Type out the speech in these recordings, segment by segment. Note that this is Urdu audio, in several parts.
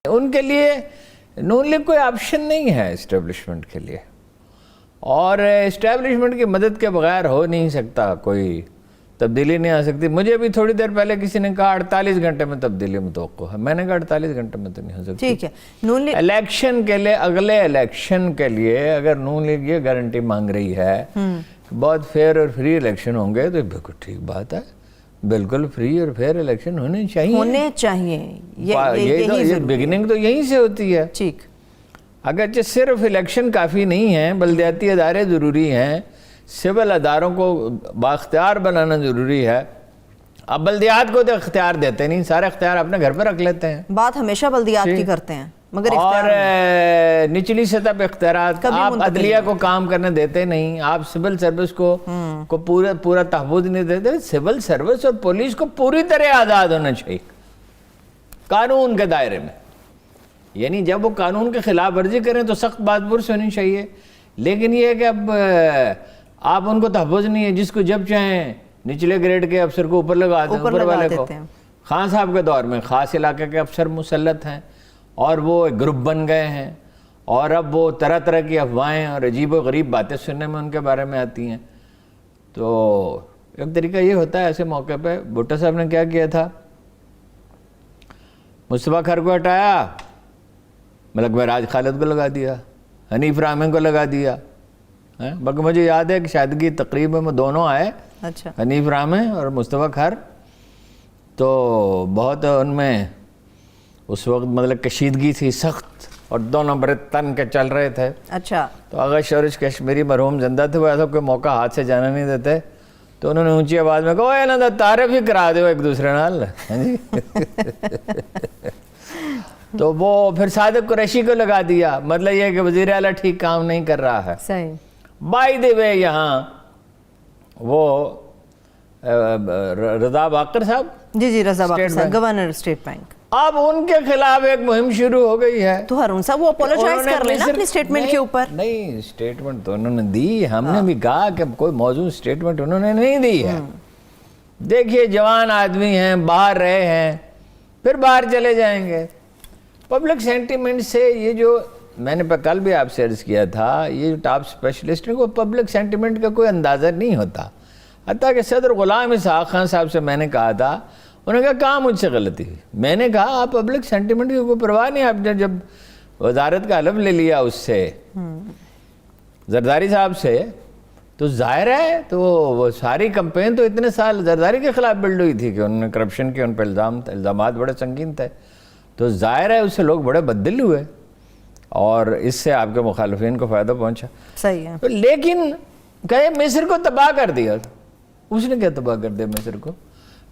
ان کے لیے نون لیگ کوئی آپشن نہیں ہے اسٹیبلشمنٹ کے لیے، اور اسٹیبلشمنٹ کی مدد کے بغیر ہو نہیں سکتا، کوئی تبدیلی نہیں آ سکتی۔ مجھے بھی تھوڑی دیر پہلے کسی نے کہا 48 گھنٹے میں تبدیلی متوقع ہے، میں نے کہا 48 گھنٹے میں تو نہیں ہو سکتی۔ ٹھیک ہے، نون لیگ الیکشن کے لیے، اگلے الیکشن کے لیے اگر نون لیگ یہ گارنٹی مانگ رہی ہے بہت فیئر اور فری الیکشن ہوں گے، تو بالکل ٹھیک بات ہے، بالکل فری اور فیئر الیکشن ہونے چاہیے، یہ بگننگ تو یہیں سے ہوتی ہے۔ ٹھیک، اگرچہ صرف الیکشن کافی نہیں ہے، بلدیاتی ادارے ضروری ہیں، سول اداروں کو بااختیار بنانا ضروری ہے۔ اب بلدیات کو تو اختیار دیتے نہیں، سارے اختیار اپنے گھر پہ رکھ لیتے ہیں، بات ہمیشہ بلدیات کی کرتے ہیں، مگر اور نچلی سطح پہ اختیارات، آپ عدلیہ کو کام کرنے دیتے نہیں، آپ سول سروس کو پورا تحفظ نہیں دیتے۔ سول سروس اور پولیس کو پوری طرح آزاد ہونا چاہیے قانون کے دائرے میں، یعنی جب وہ قانون کے خلاف ورزی کریں تو سخت بات پرس ہونی چاہیے، لیکن یہ ہے کہ اب آپ ان کو تحفظ نہیں ہے، جس کو جب چاہیں نچلے گریڈ کے افسر کو اوپر لگا دیں، اوپر والے کو۔ خان صاحب کے دور میں خاص علاقے کے افسر مسلط ہیں اور وہ ایک گروپ بن گئے ہیں، اور اب وہ طرح طرح کی افواہیں اور عجیب و غریب باتیں سننے میں ان کے بارے میں آتی ہیں۔ تو ایک طریقہ یہ ہوتا ہے ایسے موقع پہ، بھٹو صاحب نے کیا کیا تھا، مصطفیٰ کھر کو ہٹایا، ملک معراج خالد کو لگا دیا، حنیف رامے کو لگا دیا۔ بلکہ مجھے یاد ہے کہ شادی تقریب میں دونوں آئے، حنیف رامے اور مصطفیٰ کھر، تو بہت ان میں اس وقت مطلب کشیدگی تھی سخت، اور دونوں بڑے تن کے چل رہے تھے۔ اچھا، تو آغا شورش کشمیری مرحوم زندہ تھے، وہ ایسا کوئی موقع ہاتھ سے جانا نہیں دیتے، تو انہوں نے اونچی آواز میں کہا اے نا تعارف ہی کرا دو ایک دوسرے نال۔ تو وہ پھر صادق قریشی کو لگا دیا، مطلب یہ کہ وزیر اعلیٰ ٹھیک کام نہیں کر رہا ہے۔ صحیح۔ بائی دی وے یہاں وہ رضا باقر صاحب، جی رضا باقر صاحب، گورنر اسٹیٹ بینک، اب ان کے خلاف ایک مہم شروع ہو گئی ہے۔ تو ہارون صاحب وہ اپولوجائز کر لینا اپنی اسٹیٹمنٹ کے اوپر۔ نہیں، اسٹیٹمنٹ تو انہوں نے دی، ہم نے بھی کہا کہ کوئی موضوع اسٹیٹمنٹ انہوں نے نہیں دی ہے۔ دیکھیے جوان آدمی ہیں، باہر رہے ہیں، پھر باہر چلے جائیں گے۔ پبلک سینٹیمنٹ سے یہ جو میں نے کل بھی آپ سے عرض کیا تھا، یہ جو ٹاپ اسپیشلسٹ ہیں کو پبلک سینٹیمنٹ کا کوئی اندازہ نہیں ہوتا۔ حتیٰ کہ صدر غلام اسحاق خان صاحب سے میں نے کہا تھا، انہوں نے کہا کہاں مجھ سے غلطی ہوئی؟ میں نے کہا آپ پبلک سینٹیمنٹ کی کوئی پرواہ نہیں، آپ نے جب وزارت کا حلف لے لیا اس سے، زرداری صاحب سے، تو ظاہر ہے تو وہ ساری کمپین تو اتنے سال زرداری کے خلاف بلڈ ہوئی تھی کہ انہوں نے کرپشن کے، ان پہ الزامات بڑے سنگین تھے، تو ظاہر ہے اس سے لوگ بڑے بددل ہوئے اور اس سے آپ کے مخالفین کو فائدہ پہنچا۔ صحیح ہے، لیکن کہے مصر کو تباہ کر دیا، اس نے کیا تباہ کر دیا مصر کو؟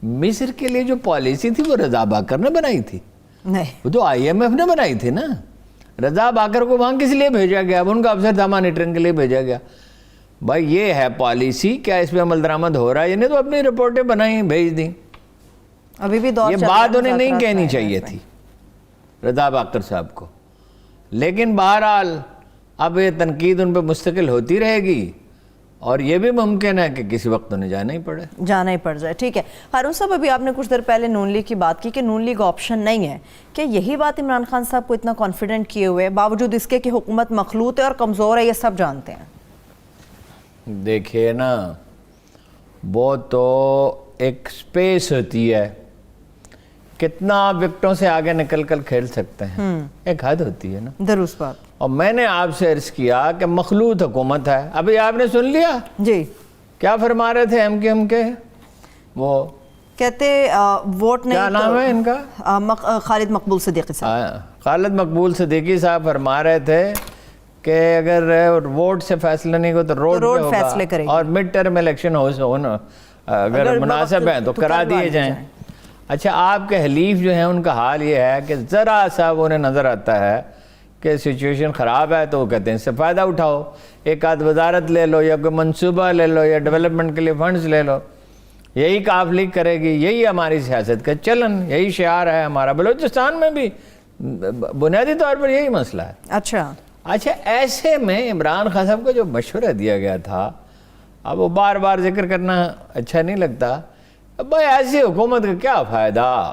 مصر کے لیے جو پالیسی تھی وہ رضا باقر نے بنائی تھی، وہ تو آئی ایم ایف نے بنائی تھی نا۔ رضا باقر کو وہاں کس لیے بھیجا گیا؟ اب ان کا افسر تھا مانیٹرنگ کے لیے بھیجا گیا۔ بھائی یہ ہے پالیسی، کیا اس پہ عمل درآمد ہو رہا ہے؟ انہیں تو اپنی رپورٹیں بنائیں بھیج دیں، ابھی بھی دور یہ بات انہیں نہیں کہنی چاہیے تھی رضا باقر صاحب کو، لیکن بہرحال اب یہ تنقید ان پہ مستقل ہوتی رہے گی، اور یہ بھی ممکن ہے کہ کسی وقت انہیں جانا ہی پڑ جائے۔ ٹھیک ہے ہارون صاحب، ابھی آپ نے کچھ دیر پہلے نون لیگ کی بات کی کہ نون لیگ آپشن نہیں ہے، کیا یہی بات عمران خان صاحب کو اتنا کانفیڈنٹ کیے ہوئے باوجود اس کے کہ حکومت مخلوط ہے اور کمزور ہے، یہ سب جانتے ہیں؟ دیکھیے نا، وہ تو ایک سپیس ہوتی ہے، کتنا وکٹوں سے آگے نکل کر کھیل سکتے ہیں، ایک حد ہوتی ہے نا۔ درست بات۔ اور میں نے آپ سے عرض کیا کہ مخلوط حکومت ہے، ابھی آپ نے سن لیا جی کیا فرما رہے تھے ایم کیو ایم کے، وہ کہتے ووٹ نہیں، کیا نام ہے ان کا؟ خالد مقبول صدیقی صاحب۔ خالد مقبول صدیقی صاحب فرما رہے تھے کہ اگر ووٹ سے فیصلہ نہیں ہو تو روڈ پہ فیصلے کرے ہوگا، اور مڈ ٹرم الیکشن اگر مناسب ہیں تو کرا دیے جائیں۔ اچھا، آپ کے حلیف جو ہیں ان کا حال یہ ہے کہ ذرا سا انہیں نظر آتا ہے کہ سچویشن خراب ہے تو وہ کہتے ہیں اس سے فائدہ اٹھاؤ، ایک آدھ وزارت لے لو یا کوئی منصوبہ لے لو یا ڈیولپمنٹ کے لیے فنڈز لے لو، یہی کاف لیگ کرے گی، یہی ہماری سیاست کا چلن، یہی شعار ہے ہمارا۔ بلوچستان میں بھی بنیادی طور پر یہی مسئلہ ہے۔ اچھا، ایسے میں عمران خان صاحب کو جو مشورہ دیا گیا تھا، اب وہ بار بار ذکر کرنا اچھا نہیں لگتا، بھائی ایسی حکومت کا کیا فائدہ؟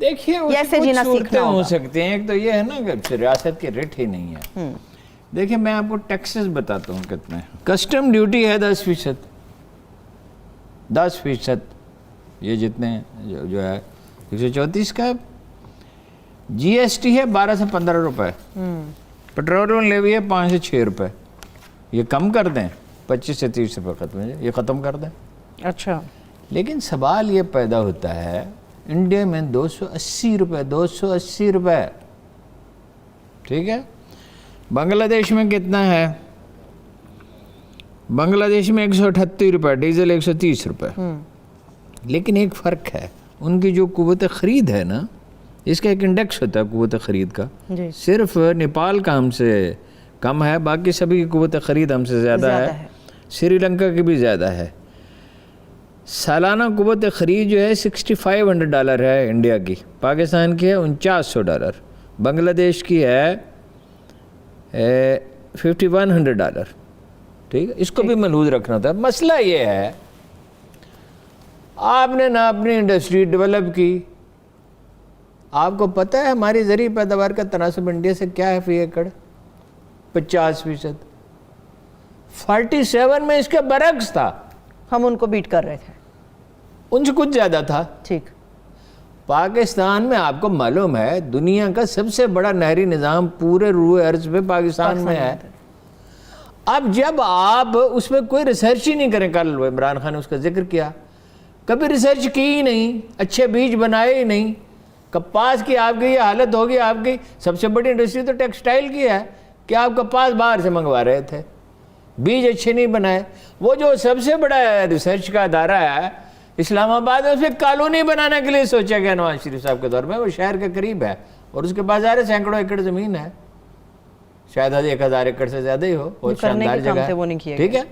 دیکھیے ایسے کچھ جینا صورتیں سیکھنا ہو ہوگا. سکتی ہیں. ایک تو یہ ہے نا کہ ریاست کے ریٹ ہی نہیں ہے. دیکھیں میں آپ کو ٹیکسز بتاتا ہوں کتنے. کسٹم ڈیوٹی ہے 10%. 10% یہ جتنے جو ہے 134 کا. جی ایس ٹی ہے 12 سے 15 روپے. پیٹرولیم لیوی ہے 5 سے 6 روپے. یہ کم کر دیں 25 سے 30 روپے ختم. یہ ختم کر دیں. اچھا لیکن سوال یہ پیدا ہوتا ہے انڈیا میں 280 روپے. 280 روپے. ٹھیک ہے. بنگلہ دیش میں کتنا ہے؟ بنگلہ دیش میں 138 روپے. ڈیزل 130 روپے. لیکن ایک فرق ہے, ان کی جو قوت خرید ہے نا, اس کا ایک انڈیکس ہوتا ہے قوت خرید کا. صرف نیپال کا ہم سے کم ہے, باقی سبھی کی قوت خرید ہم سے زیادہ ہے. سری لنکا کی بھی زیادہ ہے. سالانہ قوت خرید جو ہے $6500 ہے انڈیا کی. پاکستان کی ہے $4900. بنگلہ دیش کی ہے $5100. ٹھیک ہے. اس کو بھی ملحوظ رکھنا تھا. مسئلہ یہ ہے آپ نے نہ اپنی انڈسٹری ڈیولپ کی. آپ کو پتہ ہے ہماری زرعی پیداوار کا تناسب انڈیا سے کیا ہے فی ایکڑ؟ 50%. 47 میں اس کے برعکس تھا. ہم ان کو بیٹ کر رہے تھے. ان سے کچھ زیادہ تھا. ٹھیک. پاکستان میں آپ کو معلوم ہے دنیا کا سب سے بڑا نہری نظام پورے روئے ارض پہ پاکستان میں ہے. اب جب آپ اس میں کوئی ریسرچ ہی نہیں کریں, کل عمران خان نے اس کا ذکر کیا, کبھی ریسرچ کی ہی نہیں, اچھے بیج بنائے ہی نہیں. کپاس کی آپ کی یہ حالت ہوگی. آپ کی سب سے بڑی انڈسٹری تو ٹیکسٹائل کی ہے کہ آپ کپاس باہر سے منگوا رہے تھے, بیج اچھے نہیں بنائے. وہ جو سب سے بڑا ریسرچ کا ادارہ ہے اسلام آباد میں, اس میں کالونی بنانے کے لیے سوچا گیا نواز شریف صاحب کے دور میں. وہ شہر کے قریب ہے اور اس کے پاس سینکڑوں ایکڑ زمین ہے, شاید 1000 ایکڑ سے زیادہ ہی ہو. بہت شاندار جگہ ہے. ٹھیک ہے.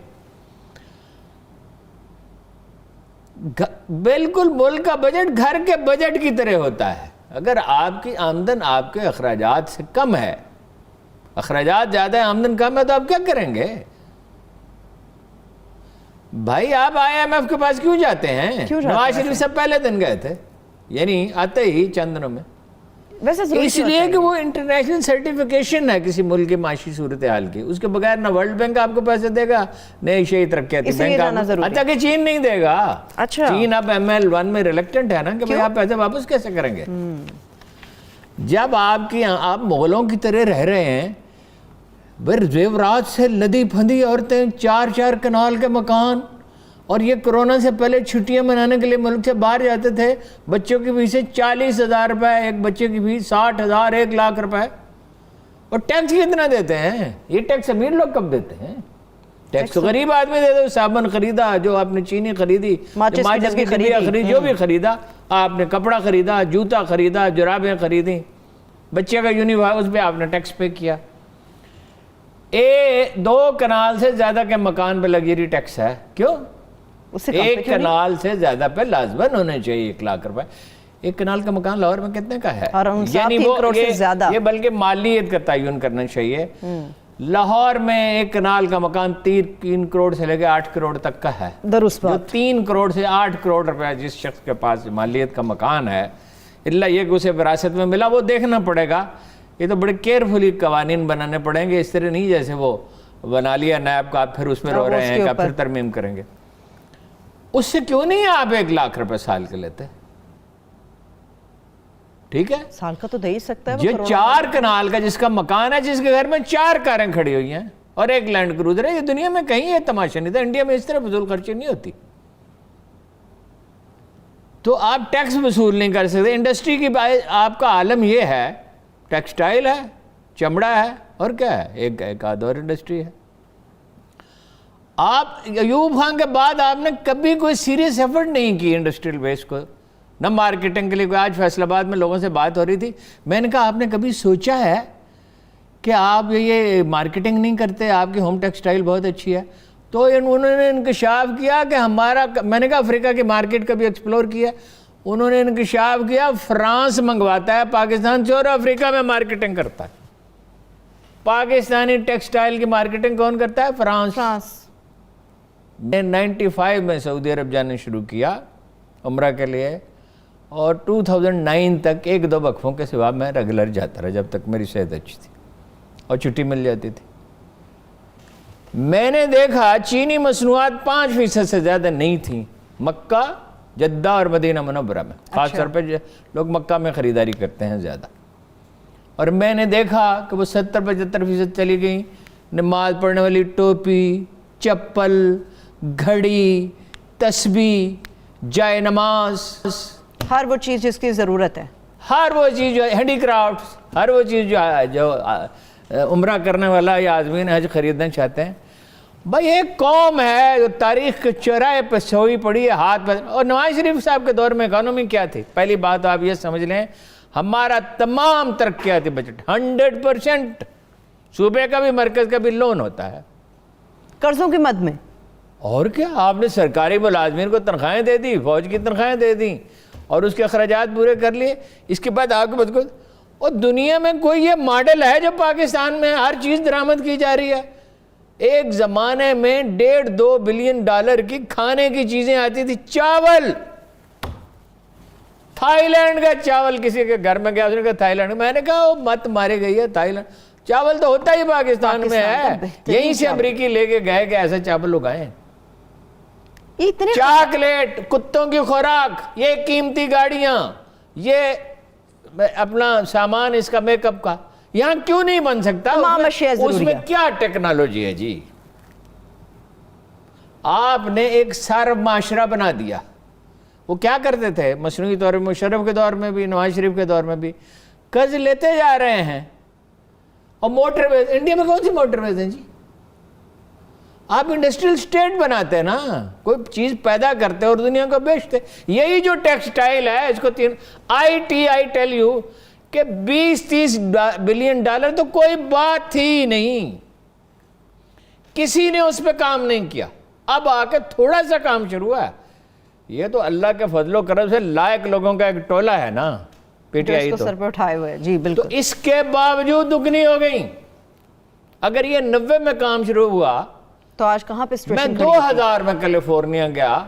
بالکل ملک کا بجٹ گھر کے بجٹ کی طرح ہوتا ہے. اگر آپ کی آمدن آپ کے اخراجات سے کم ہے, اخراجات زیادہ ہے آمدن کم ہے, تو آپ کیا کریں گے بھائی؟ آپ IMF کے پاس کیوں جاتے ہیں؟ نواز شریف سے پہلے دن گئے تھے, یعنی آتے ہی چند دنوں میں. اس لیے کہ وہ انٹرنیشنل سرٹیفیکیشن ہے کسی ملک کی معاشی صورتحال کی. اس کے بغیر نہ ورلڈ بینک آپ کو پیسے دے گا, نہ ایشیائی ترقیاتی بینک. اچھا کہ چین نہیں دے گا. چین اب ML1 میں ریلیکٹنٹ ہے نا کہ بھائی آپ پیسے واپس کیسے کریں گے جب آپ مغلوں کی طرح رہ رہے ہیں. زیورات سے لدی پھندی عورتیں, 4 کنال کے مکان, اور یہ کرونا سے پہلے چھٹیاں منانے کے لیے ملک سے باہر جاتے تھے. بچوں کی فیس 40,000 روپے, ایک بچے کی فیس 60,000, 1 لاکھ روپے. اور ٹیکس کتنا دیتے ہیں؟ یہ ٹیکس امیر لوگ کب دیتے ہیں؟ ٹیکس غریب آدمی دے دو. صابن خریدا, جو آپ نے چینی خریدی, ماچس کی ڈبیاں خریدی, جو بھی خریدا آپ نے, کپڑا خریدا, جوتا خریدا, جرابیں خریدیں, بچے کا یونیفارم, اس پہ آپ نے ٹیکس پے کیا. 2 کنال سے زیادہ کے مکان پہ لگژری ٹیکس ہے. کیوں؟ 1 کنال سے زیادہ پہ لازماً ہونے چاہیے 1 لاکھ روپے. 1 کنال کا مکان لاہور میں کتنے کا ہے؟ یعنی یہ بلکہ مالیت کا تعین کرنا چاہیے. لاہور میں 1 کنال کا مکان 3 کروڑ سے لے کے 8 کروڑ تک کا ہے. جو 3 کروڑ سے 8 کروڑ روپے جس شخص کے پاس مالیت کا مکان ہے, اللہ یہ کہ اسے وراثت میں ملا, وہ دیکھنا پڑے گا. یہ تو بڑے کیئرفلی قوانین بنانے پڑیں گے. اس طرح نہیں جیسے وہ بنا لیا نیب کا, آپ پھر اس میں رو رہے ہیں, پھر ترمیم کریں گے. اس سے کیوں نہیں آپ 1 لاکھ روپے سال کے لیتے؟ ٹھیک ہے, سال کا تو دے ہی سکتا ہے. جو 4 کنال کا جس کا مکان ہے, جس کے گھر میں 4 کاریں کھڑی ہوئی ہیں اور 1 لینڈ کروزر ہے, یہ دنیا میں کہیں یہ تماشا نہیں تھا. انڈیا میں اس طرح فضول خرچی نہیں ہوتی. تو آپ ٹیکس وصول نہیں کر سکتے. انڈسٹری کی آپ کا عالم یہ ہے, ٹیکسٹائل ہے, چمڑا ہے, اور کیا ہے, ایک آدھ اور انڈسٹری ہے. آپ ایوب خان کے بعد آپ نے کبھی کوئی سیریس ایفرٹ نہیں کی انڈسٹریل بیس کو, نہ مارکیٹنگ کے لیے. آج فیصل آباد میں لوگوں سے بات ہو رہی تھی, میں نے کہا آپ نے کبھی سوچا ہے کہ آپ یہ مارکیٹنگ نہیں کرتے؟ آپ کی ہوم ٹیکسٹائل بہت اچھی ہے. تو انہوں نے انکشاف کیا کہ میں نے کہا افریقہ کی مارکیٹ کبھی ایکسپلور کیا؟ انہوں نے انکشاف کیا فرانس منگواتا ہے پاکستان سے اور افریقہ میں مارکیٹنگ کرتا ہے. پاکستانی ٹیکسٹائل کی مارکیٹنگ کون کرتا ہے؟ فرانس. 95 میں سعودی عرب جانے شروع کیا عمرہ کے لیے, اور 2009 تک ایک دو وقفوں کے سوا میں ریگولر جاتا رہا، جب تک میری صحت اچھی تھی اور چھٹی مل جاتی تھی۔ میں نے دیکھا چینی مصنوعات 5% سے زیادہ نہیں تھیں مکہ، جدہ اور مدینہ منورہ میں، خاص طور پہ لوگ مکہ میں خریداری کرتے ہیں زیادہ، اور میں نے دیکھا کہ وہ 70-75% چلی گئیں۔ نماز پڑھنے والی ٹوپی، چپل، گھڑی، تسبیح، جائے نماز، ہر وہ چیز جس کی ضرورت ہے، ہر وہ چیز جو ہینڈی کرافٹس، ہر وہ چیز جو عمرہ کرنے والا یا عازمین حج خریدنا چاہتے ہیں۔ بھائی ایک قوم ہے جو تاریخ کے چوراہے پہ سوئی پڑی ہے ہاتھ پہ، اور نواز شریف صاحب کے دور میں اکانومی کیا تھی؟ پہلی بات آپ یہ سمجھ لیں، ہمارا تمام ترقیاتی بجٹ 100% صوبے کا بھی مرکز کا بھی لون ہوتا ہے، قرضوں کی مد میں۔ اور کیا، آپ نے سرکاری ملازمین کو تنخواہیں دے دی، فوج کی تنخواہیں دے دیں اور اس کے اخراجات پورے کر لیے۔ اس کے بعد آپ کو بات، اور دنیا میں کوئی یہ ماڈل ہے جو پاکستان میں ہر چیز درآمد کی جا رہی ہے؟ ایک زمانے میں 1.5-2 بلین ڈالر کی کھانے کی چیزیں آتی تھی، چاول، تھائی لینڈ کا چاول، کسی کے گھر میں گیا اس نے کہا تھائی لینڈ، میں نے کہا وہ مت مارے گئی ہے، تھائی لینڈ چاول تو ہوتا ہی پاکستان میں ہے، یہیں سے امریکی لے کے گئے کہ ایسا چاول اگائیں۔ چاکلیٹ، کتوں کی خوراک، یہ قیمتی گاڑیاں، یہ اپنا سامان اس کا میک اپ کا، یہاں کیوں نہیں بن سکتا؟ اس میں کیا ٹیکنالوجی ہے جی؟ آپ نے ایک صارف معاشرہ بنا دیا۔ وہ کیا کرتے تھے مصنوعی طور پر، مشرف کے دور میں بھی، نواز شریف کے دور میں بھی، قرض لیتے جا رہے ہیں۔ اور موٹر ویز، انڈیا میں کون سی موٹر ویز ہیں جی؟ آپ انڈسٹریل سٹیٹ بناتے ہیں نا، کوئی چیز پیدا کرتے اور دنیا کو بیچتے۔ یہی جو ٹیکسٹائل ہے، اس کو آئی ٹیل یو کہ 20-30 بلین ڈالر تو کوئی بات ہی نہیں، کسی نے اس پہ کام نہیں کیا، اب آ کے تھوڑا سا کام شروع ہے۔ یہ تو اللہ کے فضل و کرم سے لائق لوگوں کا ایک ٹولہ ہے نا، پی ٹی آئی تو سر پہ اٹھائے ہوئے، جی بالکل۔ تو اس کے باوجود دگنی ہو گئی۔ اگر یہ 90 میں کام شروع ہوا تو آج کہاں پہ سچویشن؟ میں 2000 میں کیلیفورنیا گیا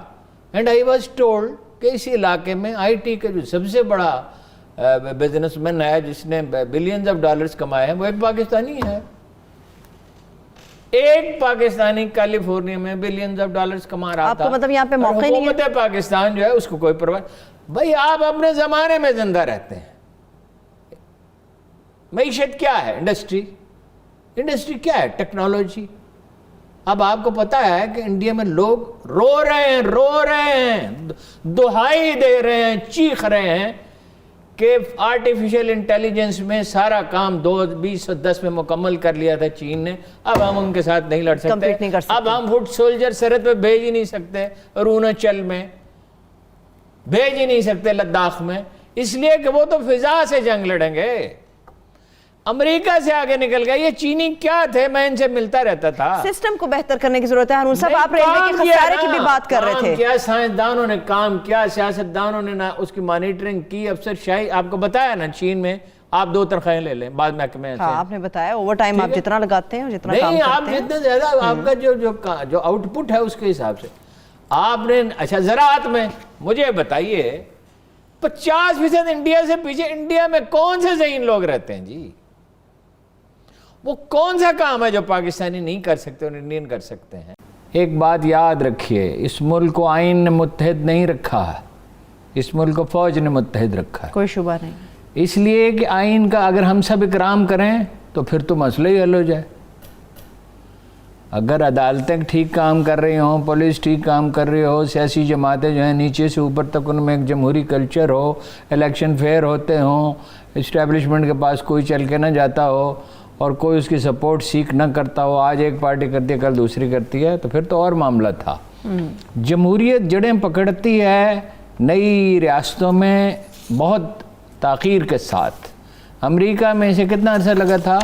اینڈ آئی واز ٹولڈ کہ اس علاقے میں آئی ٹی کا جو سب سے بڑا بزنس مین ہے جس نے بلینز آف ڈالرز کمائے ہیں، وہ ایک پاکستانی ہے۔ ایک پاکستانی کیلیفورنیا میں بلینز آف ڈالرز کما رہا تھا۔ آپ کو مطلب یہاں پہ موقع نہیں ہے؟ حکومت پاکستان جو ہے اس کو کوئی پرواہ۔ بھائی آپ اپنے زمانے میں زندہ رہتے ہیں۔ معیشت کیا ہے؟ انڈسٹری کیا ہے؟ ٹیکنالوجی۔ اب آپ کو پتا ہے کہ انڈیا میں لوگ رو رہے ہیں، دہائی دے رہے ہیں، چیخ رہے ہیں کہ آرٹیفیشل انٹیلیجنس میں سارا کام 2010 میں مکمل کر لیا تھا چین نے، اب ہم ان کے ساتھ نہیں لڑ سکتے، اب ہم فٹ سولجر سرحد پہ بھیج ہی نہیں سکتے، اروناچل میں بھیج ہی نہیں سکتے، لداخ میں، اس لیے کہ وہ تو فضا سے جنگ لڑیں گے۔ امریکہ سے آگے نکل گیا۔ یہ چینی کیا تھے؟ میں ان سے ملتا رہتا تھا۔ سسٹم کو بہتر کرنے کی ضرورت ہے۔ ہارون صاحب، آپ ریلوے کے خسارے کی بھی بات کر رہے تھے۔ کیا سائنسدانوں نے کام کیا، سیاستدانوں نے اس کی مانیٹرنگ کی، افسر شاہی، آپ کو بتایا نا چین میں آپ 2 تنخواہیں لے لیں بعد محکمے سے۔ ہاں آپ نے بتایا اوور ٹائم آپ جتنا لگاتے ہیں اور جتنا کام نہیں، کرتے آپ ہیں جتنا زیادہ آپ کا جو آؤٹ پٹ ہے اس کے حساب سے آپ نے۔ اچھا زراعت میں مجھے بتائیے 50% انڈیا سے پیچھے، انڈیا میں کون سے ذہین لوگ رہتے ہیں جی؟ وہ کون سا کام ہے جو پاکستانی نہیں کر سکتے اور انڈین کر سکتے ہیں؟ ایک بات یاد رکھیے، اس ملک کو آئین نے متحد نہیں رکھا، اس ملک کو فوج نے متحد رکھا ہے۔ کوئی شبہ نہیں۔ اس لیے کہ آئین کا اگر ہم سب اکرام کریں تو پھر تو مسئلہ ہی حل ہو جائے۔ اگر عدالتیں ٹھیک کام کر رہی ہوں، پولیس ٹھیک کام کر رہی ہو، سیاسی جماعتیں جو ہیں نیچے سے اوپر تک ان میں ایک جمہوری کلچر ہو، الیکشن فیئر ہوتے ہوں، اسٹیبلشمنٹ کے پاس کوئی چل کے نہ جاتا ہو اور کوئی اس کی سپورٹ سیکھ نہ کرتا ہو، آج ایک پارٹی کرتی ہے کل دوسری کرتی ہے، تو پھر تو اور معاملہ تھا۔ جمہوریت جڑیں پکڑتی ہے نئی ریاستوں میں بہت تاخیر کے ساتھ۔ امریکہ میں اسے کتنا عرصہ لگا تھا؟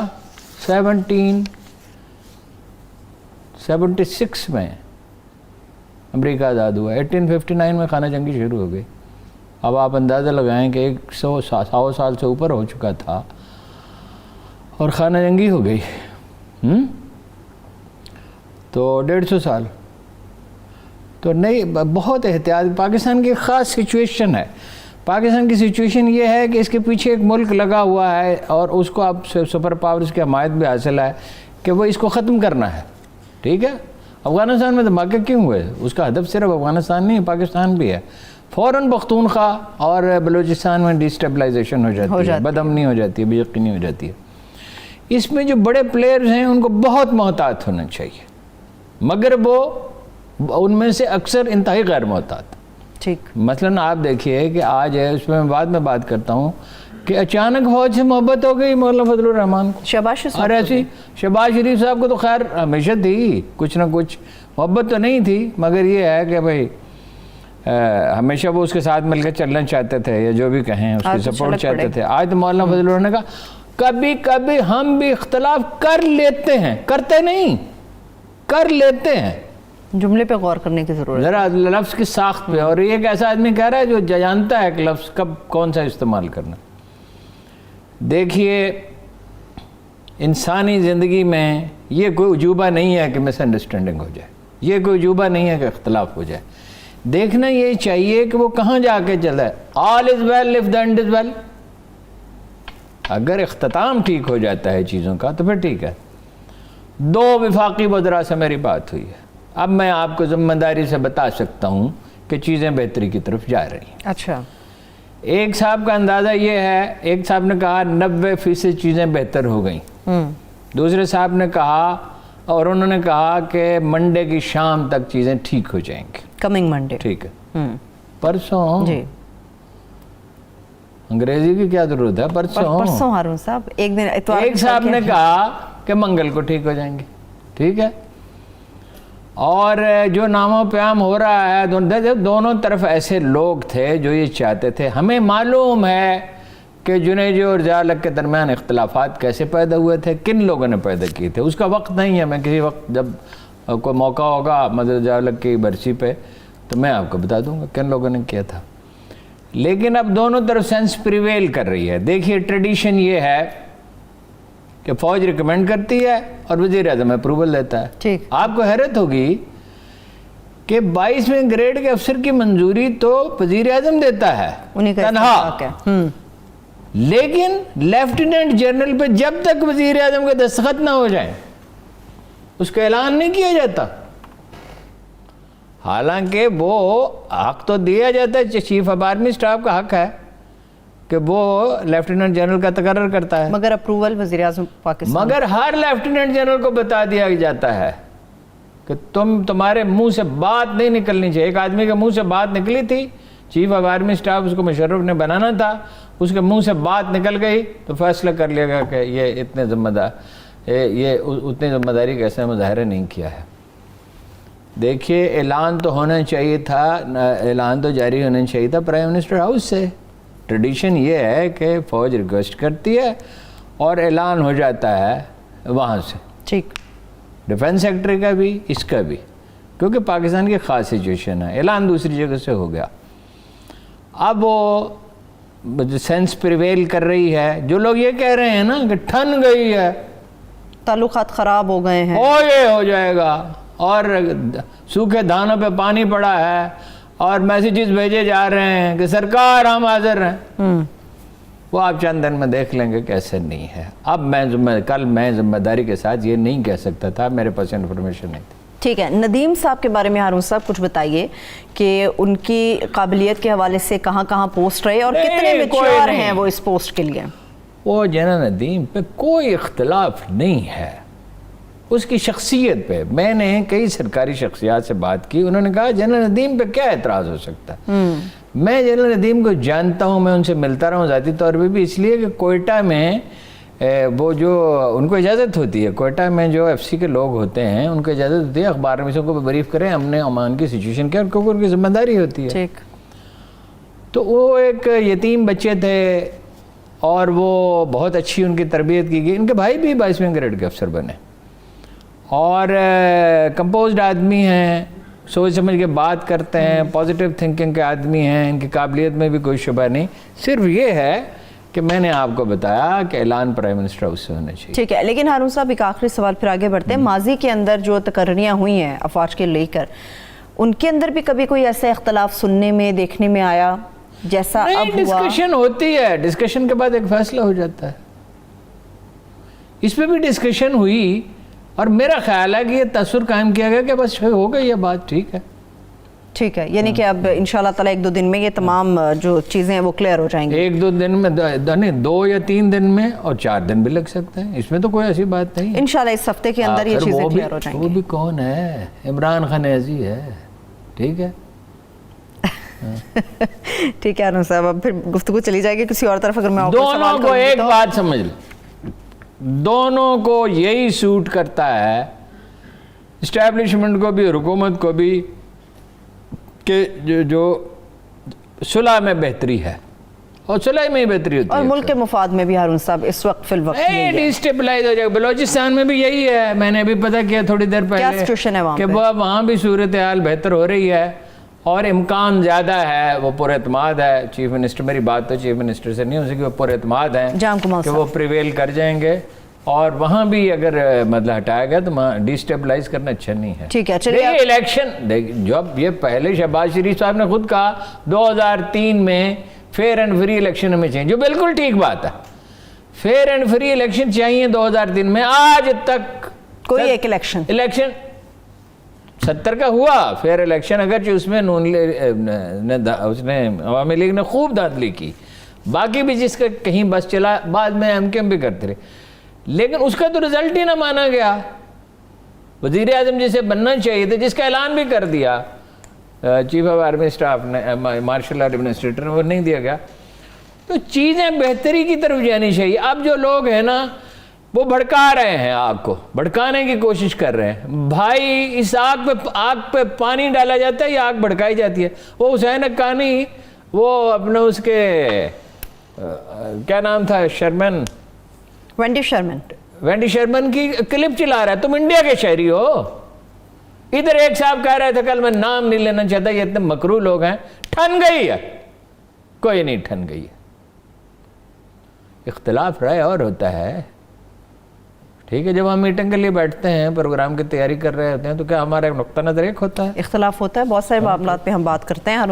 1776 میں امریکہ آزاد ہوا، 1859 میں خانہ جنگی شروع ہو گئی۔ اب آپ اندازہ لگائیں کہ 100 سال سے اوپر ہو چکا تھا اور خانہ جنگی ہو گئی، تو 150 سال تو نہیں، بہت احتیاط۔ پاکستان کی خاص سچویشن ہے، پاکستان کی سچویشن یہ ہے کہ اس کے پیچھے ایک ملک لگا ہوا ہے اور اس کو اب سپر پاورز کی حمایت بھی حاصل ہے کہ وہ اس کو ختم کرنا ہے. ٹھیک ہے, افغانستان میں دھماکے کیوں ہوئے؟ اس کا ہدف صرف افغانستان نہیں, پاکستان بھی ہے. فوراً پختونخوا اور بلوچستان میں ڈیسٹیبلائزیشن ہو جاتی ہے, بدامنی ہو جاتی ہے, بے یقینی ہو جاتی ہے. اس میں جو بڑے پلیئرز ہیں ان کو بہت محتاط ہونا چاہیے, مگر وہ ان میں سے اکثر انتہائی غیر محتاط. ٹھیک, مثلاً آپ دیکھیے کہ آج ہے, اس میں بعد میں بات کرتا ہوں, کہ اچانک فوج سے محبت ہو گئی مولانا فضل الرحمان کو. شہباز شریف اور ایسی شہباز شریف صاحب کو تو خیر ہمیشہ تھی, کچھ نہ کچھ محبت تو نہیں تھی, مگر یہ ہے کہ بھائی ہمیشہ وہ اس کے ساتھ مل کے چلنا چاہتے تھے, یا جو بھی کہیں اس کی سپورٹ چاہتے تھے. آج تو مولانا فضل الرحمان نے کہا کبھی کبھی ہم بھی اختلاف کر لیتے ہیں, کرتے نہیں, کر لیتے ہیں. جملے پہ غور کرنے کی ضرورت ہے, ذرا لفظ کی ساخت پہ. اور یہ ایک ایسا آدمی کہہ رہا ہے جو جانتا ہے کہ لفظ کب کون سا استعمال کرنا. دیکھیے انسانی زندگی میں یہ کوئی عجوبہ نہیں ہے کہ مس انڈرسٹینڈنگ ہو جائے, یہ کوئی عجوبہ نہیں ہے کہ اختلاف ہو جائے. دیکھنا یہ چاہیے کہ وہ کہاں جا کے چلا ہے. All is well if the end is well. اگر اختتام ٹھیک ہو جاتا ہے چیزوں کا تو پھر ٹھیک ہے. 2 وفاقی وزراء سے میری بات ہوئی ہے, اب میں آپ کو ذمہ داری سے بتا سکتا ہوں کہ چیزیں بہتری کی طرف جا رہی ہیں. اچھا, ایک صاحب کا اندازہ یہ ہے, ایک صاحب نے کہا 90% چیزیں بہتر ہو گئیں, دوسرے صاحب نے کہا, اور انہوں نے کہا کہ منڈے کی شام تک چیزیں ٹھیک ہو جائیں گی. Coming Monday. ٹھیک ہے, پرسوں جی, انگریزی کی کیا ضرورت ہے, پرسوں ہارون صاحب ایک دن اتوار. ایک صاحب نے کہا کہ منگل کو ٹھیک ہو جائیں گے. ٹھیک ہے, اور جو نام و پیام ہو رہا ہے دونوں طرف ایسے لوگ تھے جو یہ چاہتے تھے. ہمیں معلوم ہے کہ جنیجی اور ضیاء الحق کے درمیان اختلافات کیسے پیدا ہوئے تھے, کن لوگوں نے پیدا کیے تھے. اس کا وقت نہیں ہے, میں کسی وقت جب کوئی موقع ہوگا مدر ضیاء الحق کی برسی پہ تو میں آپ کو بتا دوں گا کن لوگوں نے کیا تھا. لیکن اب دونوں طرف سینس پریویل کر رہی ہے. دیکھیے ٹریڈیشن یہ ہے کہ فوج ریکمینڈ کرتی ہے اور وزیر اعظم اپروول دیتا ہے. ٹھیک, آپ کو حیرت ہوگی کہ 22ویں گریڈ کے افسر کی منظوری تو وزیر اعظم دیتا ہے تنہا, لیکن لیفٹیننٹ جنرل پہ جب تک وزیر اعظم کے دستخط نہ ہو جائیں اس کا اعلان نہیں کیا جاتا. حالانکہ وہ حق تو دیا جاتا ہے, چیف آف آرمی اسٹاف کا حق ہے کہ وہ لیفٹیننٹ جنرل کا تقرر کرتا ہے, مگر اپروول وزیر اعظم پاکستان. مگر ہر لیفٹیننٹ جنرل کو بتا دیا جاتا ہے کہ تمہارے منہ سے بات نہیں نکلنی چاہیے. ایک آدمی کے منہ سے بات نکلی تھی, چیف آف آرمی اسٹاف اس کو مشرف نے بنانا تھا, اس کے منہ سے بات نکل گئی تو فیصلہ کر لیا گیا کہ یہ اتنے ذمہ داری کا ایسا مظاہرہ نہیں کیا ہے. دیکھیے اعلان تو ہونا چاہیے تھا, اعلان تو جاری ہونا چاہیے تھا پرائم منسٹر ہاؤس سے. ٹریڈیشن یہ ہے کہ فوج ریکویسٹ کرتی ہے اور اعلان ہو جاتا ہے وہاں سے. ٹھیک, ڈیفنس سیکٹری کا بھی, اس کا بھی, کیونکہ پاکستان کی خاص سچویشن ہے. اعلان دوسری جگہ سے ہو گیا. اب وہ سینس پریویل کر رہی ہے. جو لوگ یہ کہہ رہے ہیں نا کہ ٹھن گئی ہے, تعلقات خراب ہو گئے ہیں, یہ ہو جائے گا, اور سوکھے دھانوں پہ پانی پڑا ہے, اور میسیجز بھیجے جا رہے ہیں کہ سرکار ہم حاضر ہیں, وہ آپ چند دن میں دیکھ لیں گے کیسے نہیں ہے. اب کل میں ذمہ داری کے ساتھ یہ نہیں کہہ سکتا تھا, میرے پاس انفارمیشن نہیں تھی. ٹھیک ہے, ندیم صاحب کے بارے میں ہارون صاحب کچھ بتائیے کہ ان کی قابلیت کے حوالے سے کہاں کہاں پوسٹ رہے اور کتنے میچور ہیں وہ اس پوسٹ کے لیے. وہ جنرل ندیم پہ کوئی اختلاف نہیں ہے, اس کی شخصیت پہ. میں نے کئی سرکاری شخصیات سے بات کی, انہوں نے کہا جنرل ندیم پہ کیا اعتراض ہو سکتا ہے. میں جنرل ندیم کو جانتا ہوں, میں ان سے ملتا رہا ہوں ذاتی طور پہ بھی, اس لیے کہ کوئٹہ میں وہ جو ان کو اجازت ہوتی ہے, کوئٹہ میں جو ایف سی کے لوگ ہوتے ہیں ان کو اجازت ہوتی ہے اخبار نویسوں کو بریف کریں ہم نے عمان کی سچویشن کیا, کیونکہ ان کی ذمہ داری ہوتی ہے. ٹھیک, تو وہ ایک یتیم بچے تھے اور وہ بہت اچھی ان کی تربیت کی گئی. ان کے بھائی بھی 22ویں گریڈ کے افسر بنے, اور کمپوزڈ آدمی ہیں, سوچ سمجھ کے بات کرتے ہیں, پازیٹیو تھنکنگ کے آدمی ہیں, ان کی قابلیت میں بھی کوئی شبہ نہیں. صرف یہ ہے کہ میں نے آپ کو بتایا کہ اعلان پرائم منسٹر ہاؤس سے ہونا چاہیے. ٹھیک ہے, لیکن ہارون صاحب ایک آخری سوال پھر آگے بڑھتے ہیں. ماضی کے اندر جو تقرریاں ہوئی ہیں افواج کے لے کر, ان کے اندر بھی کبھی کوئی ایسا اختلاف سننے میں دیکھنے میں آیا جیسا اب ہوا. ڈسکشن ہوتی ہے, ڈسکشن کے بعد ایک فیصلہ ہو جاتا ہے. اس پہ بھی ڈسکشن ہوئی اور میرا خیال ہے کہ یہ تصور قائم کیا گیا کہ بس ہو گئی یہ بات, ٹھیک ہے. ٹھیک ہے, یعنی کہ اب انشاءاللہ تعالیٰ 1-2 دن میں یہ تمام جو چیزیں ہیں وہ کلیئر ہو جائیں گی. 1-2 دن میں نہیں, 2 یا 3 دن میں, اور 4 دن بھی لگ سکتے ہیں, اس میں تو کوئی ایسی بات نہیں. انشاءاللہ اس ہفتے کے اندر یہ چیزیں کلیئر ہو جائیں وہ گی. بھی کون ہے, عمران خان ایسی ہے, ٹھیک ہے. ٹھیک ہے ہارون صاحب, اب پھر گفتگو چلی جائے گی کسی اور طرف. اگر میں دونوں کو ایک بات سمجھ لیں, دونوں کو یہی سوٹ کرتا ہے, اسٹیبلشمنٹ کو بھی, حکومت کو بھی, کہ جو صلح میں بہتری ہے, اور صلح میں ہی بہتری ہوتی ہے. اور ملک کے مفاد میں بھی ہارون صاحب اس وقت فی الوقت ڈی اسٹیبلائز ہو جائے. بلوچستان میں بھی یہی ہے, میں نے ابھی پتہ کیا تھوڑی دیر پہلے کہ وہاں بھی صورتحال بہتر ہو رہی ہے اور امکان زیادہ ہے, وہ پر اعتماد ہے. چیف منسٹر, میری بات تو چیف منسٹر سے نہیں ہو سکی, وہ پر اعتماد ہیں کہ وہ پریویل کر جائیں گے, اور وہاں بھی اگر مطلب ہٹایا گیا تو وہاں ڈی اسٹیبلائز کرنا اچھا نہیں ہے. ٹھیک ہے, چلیے. الیکشن جب یہ پہلے شہباز شریف صاحب نے خود کہا 2003 میں فیئر اینڈ فری الیکشن ہمیں چاہیے, جو بالکل ٹھیک بات ہے, فیئر اینڈ فری الیکشن چاہیے 2003 میں. آج تک کوئی ایک الیکشن 70 کا ہوا فیئر الیکشن, اگرچہ اس میں اس نے عوامی لیگ نے خوب دھاندلی کی, باقی بھی جس کا کہیں بس چلا, بعد میں ایم کیو ایم بھی کرتے رہے, لیکن اس کا تو رزلٹ ہی نہ مانا گیا. وزیر اعظم جسے بننا چاہیے تھا, جس کا اعلان بھی کر دیا چیف آف آرمی اسٹاف نے, مارشل ایڈمنسٹریٹر نے, وہ نہیں دیا گیا. تو چیزیں بہتری کی طرف جانی چاہیے. اب جو لوگ ہیں نا وہ بھڑکا رہے ہیں, آگ کو بھڑکانے کی کوشش کر رہے ہیں. بھائی اس آگ پہ پانی ڈالا جاتا ہے یا آگ بھڑکائی جاتی ہے. وہ حسین حقانی, وہ اپنے اس کے کیا نام تھا, وینڈی شرمن کی کلپ چلا رہا ہے. تم انڈیا کے شہری ہو. ادھر ایک صاحب کہہ رہے تھے, کل میں نام نہیں لینا چاہتا, یہ اتنے مکروہ لوگ ہیں, ٹھن گئی ہے. کوئی نہیں ٹھن گئی ہے. اختلاف رائے اور ہوتا ہے, ٹھیک ہے. جب ہم میٹنگ کے لیے بیٹھتے ہیں, پروگرام کی تیاری کر رہے ہوتے ہیں, تو کیا ہمارا ایک نقطہ نظر ایک ہوتا ہے, اختلاف ہوتا ہے, بہت سارے معاملات پہ ہم بات کرتے ہیں.